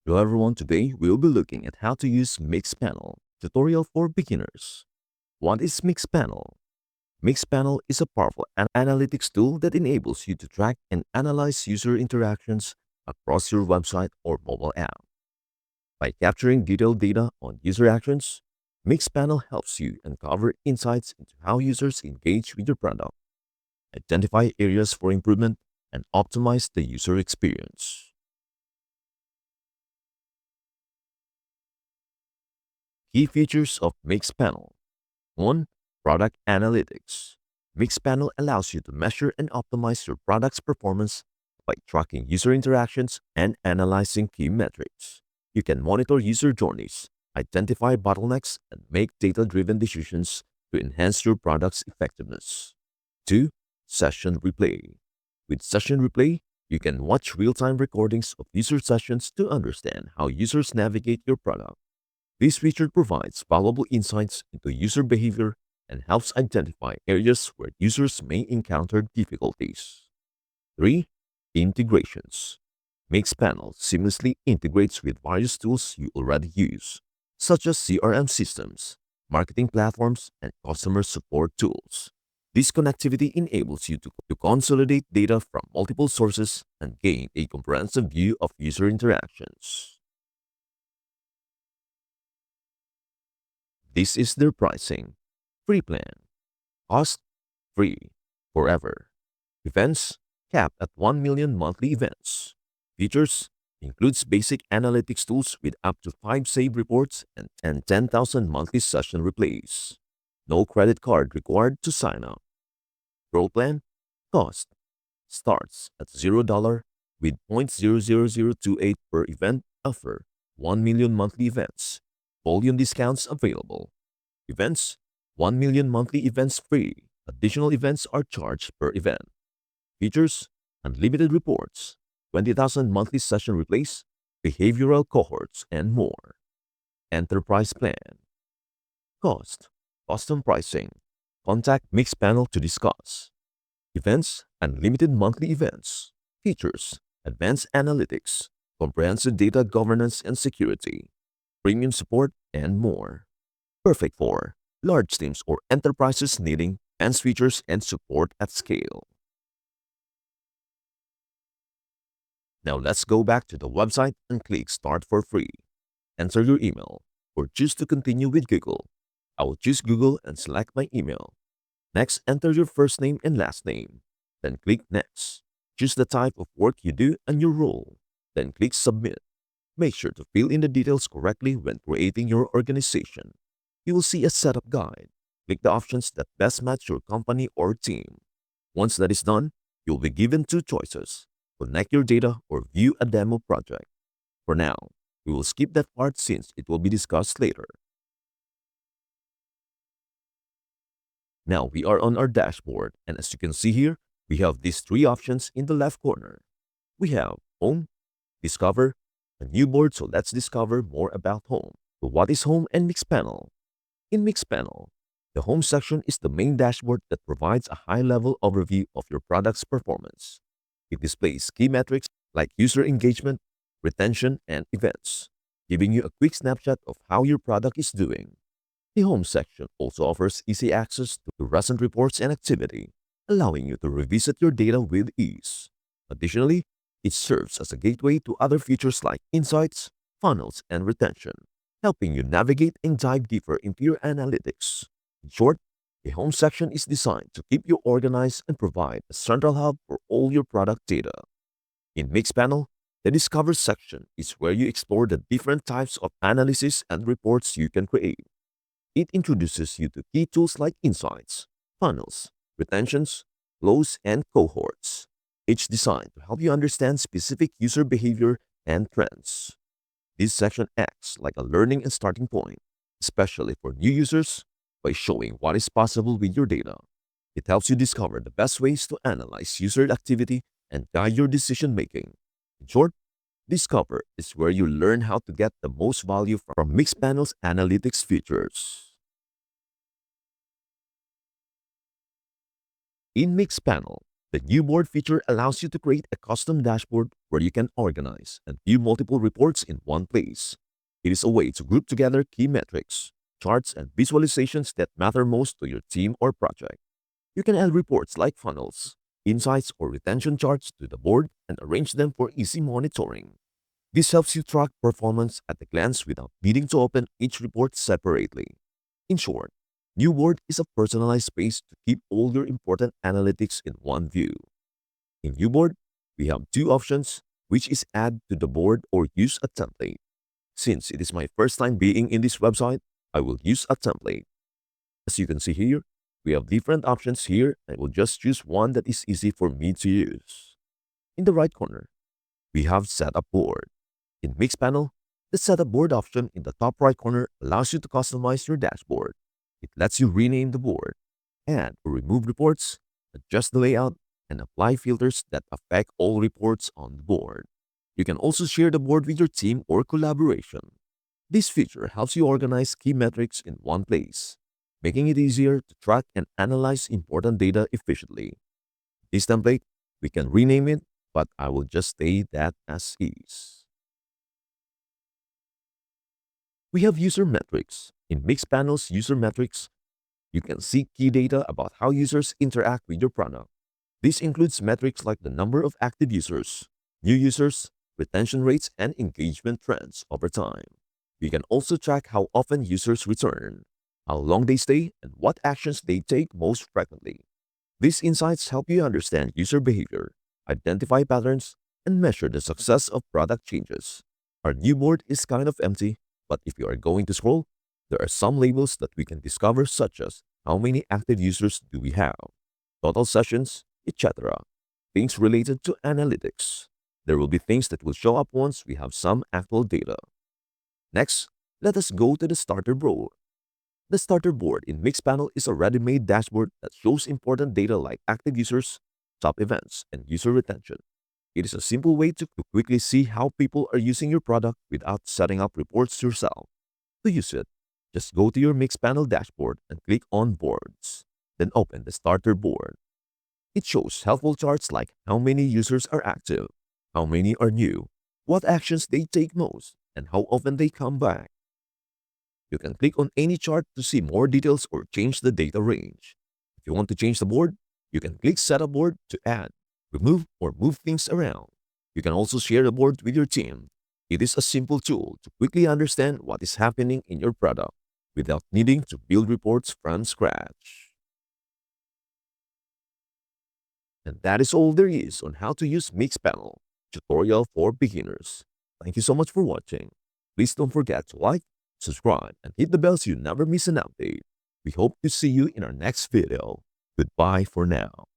Hello everyone, today we'll be looking at how to use Mixpanel tutorial for beginners. What is Mixpanel? Mixpanel is a powerful analytics tool that enables you to track and analyze user interactions across your website or mobile app. By capturing detailed data on user actions, Mixpanel helps you uncover insights into how users engage with your product, identify areas for improvement, and optimize the user experience. Key features of Mixpanel. 1. Product Analytics. Mixpanel allows you to measure and optimize your product's performance by tracking user interactions and analyzing key metrics. You can monitor user journeys, identify bottlenecks, and make data-driven decisions to enhance your product's effectiveness. 2. Session Replay. With Session Replay, you can watch real-time recordings of user sessions to understand how users navigate your product. This feature provides valuable insights into user behavior and helps identify areas where users may encounter difficulties. 3. Integrations. Mixpanel seamlessly integrates with various tools you already use, such as CRM systems, marketing platforms, and customer support tools. This connectivity enables you to consolidate data from multiple sources and gain a comprehensive view of user interactions. This is their pricing. Free plan. Cost free. Forever. Events capped at 1 million monthly events. Features includes basic analytics tools with up to 5 save reports and 10,000 monthly session replays. No credit card required to sign up. Pro plan. Cost starts at $0 with 0.00028 per event offer. 1 million monthly events. Volume discounts available. Events 1 million monthly events free. Additional events are charged per event. Features unlimited reports, 20,000 monthly session replays, behavioral cohorts, and more. Enterprise plan. Cost custom pricing. Contact Mixpanel to discuss. Events unlimited monthly events. Features advanced analytics, comprehensive data governance and security, premium support, and more. Perfect for large teams or enterprises needing advanced features and support at scale. Now let's go back to the website and click Start for free. Enter your email or choose to continue with Google. I will choose Google and select my email. Next, enter your first name and last name. Then click Next. Choose the type of work you do and your role. Then click Submit. Make sure to fill in the details correctly when creating your organization. You will see a setup guide. Click the options that best match your company or team. Once that is done, you'll be given two choices: connect your data or view a demo project. For now, we will skip that part since it will be discussed later. Now we are on our dashboard, and as you can see here, we have these three options in the left corner. We have Home, Discover, a new board, so let's discover more about Home. So what is Home and Mixpanel? In Mixpanel, the Home section is the main dashboard that provides a high-level overview of your product's performance. It displays key metrics like user engagement, retention, and events, giving you a quick snapshot of how your product is doing. The Home section also offers easy access to recent reports and activity, allowing you to revisit your data with ease. Additionally, it serves as a gateway to other features like insights, funnels, and retention, helping you navigate and dive deeper into your analytics. In short, the Home section is designed to keep you organized and provide a central hub for all your product data. In Mixpanel, the Discover section is where you explore the different types of analysis and reports you can create. It introduces you to key tools like insights, funnels, retentions, flows, and cohorts, each designed to help you understand specific user behavior and trends. This section acts like a learning and starting point, especially for new users, by showing what is possible with your data. It helps you discover the best ways to analyze user activity and guide your decision making. In short, Discover is where you learn how to get the most value from Mixpanel's analytics features. In Mixpanel, the new board feature allows you to create a custom dashboard where you can organize and view multiple reports in one place. It is a way to group together key metrics, charts, and visualizations that matter most to your team or project. You can add reports like funnels, insights, or retention charts to the board and arrange them for easy monitoring. This helps you track performance at a glance without needing to open each report separately. In short, New Board is a personalized space to keep all your important analytics in one view. In New Board, we have two options, which is add to the board or use a template. Since it is my first time being in this website, I will use a template. As you can see here, we have different options here. I will just choose one that is easy for me to use. In the right corner, we have Set Up Board. In Mixpanel, the Setup Board option in the top right corner allows you to customize your dashboard. It lets you rename the board, add or remove reports, adjust the layout, and apply filters that affect all reports on the board. You can also share the board with your team or collaboration. This feature helps you organize key metrics in one place, making it easier to track and analyze important data efficiently. This template, we can rename it, but I will just stay that as is. We have user metrics. In Mixpanel's user metrics, you can see key data about how users interact with your product. This includes metrics like the number of active users, new users, retention rates, and engagement trends over time. You can also track how often users return, how long they stay, and what actions they take most frequently. These insights help you understand user behavior, identify patterns, and measure the success of product changes. Our new board is kind of empty, but if you are going to scroll, there are some labels that we can discover, such as how many active users do we have, total sessions, etc. Things related to analytics. There will be things that will show up once we have some actual data. Next, let us go to the starter board. The starter board in Mixpanel is a ready-made dashboard that shows important data like active users, top events, and user retention. It is a simple way to quickly see how people are using your product without setting up reports yourself. To use it, just go to your Mixpanel dashboard and click on Boards. Then open the starter board. It shows helpful charts like how many users are active, how many are new, what actions they take most, and how often they come back. You can click on any chart to see more details or change the data range. If you want to change the board, you can click Set a Board to add, remove, or move things around. You can also share the board with your team. It is a simple tool to quickly understand what is happening in your product without needing to build reports from scratch. And that is all there is on how to use Mixpanel tutorial for beginners. Thank you so much for watching. Please don't forget to like, subscribe, and hit the bell so you never miss an update. We hope to see you in our next video. Goodbye for now.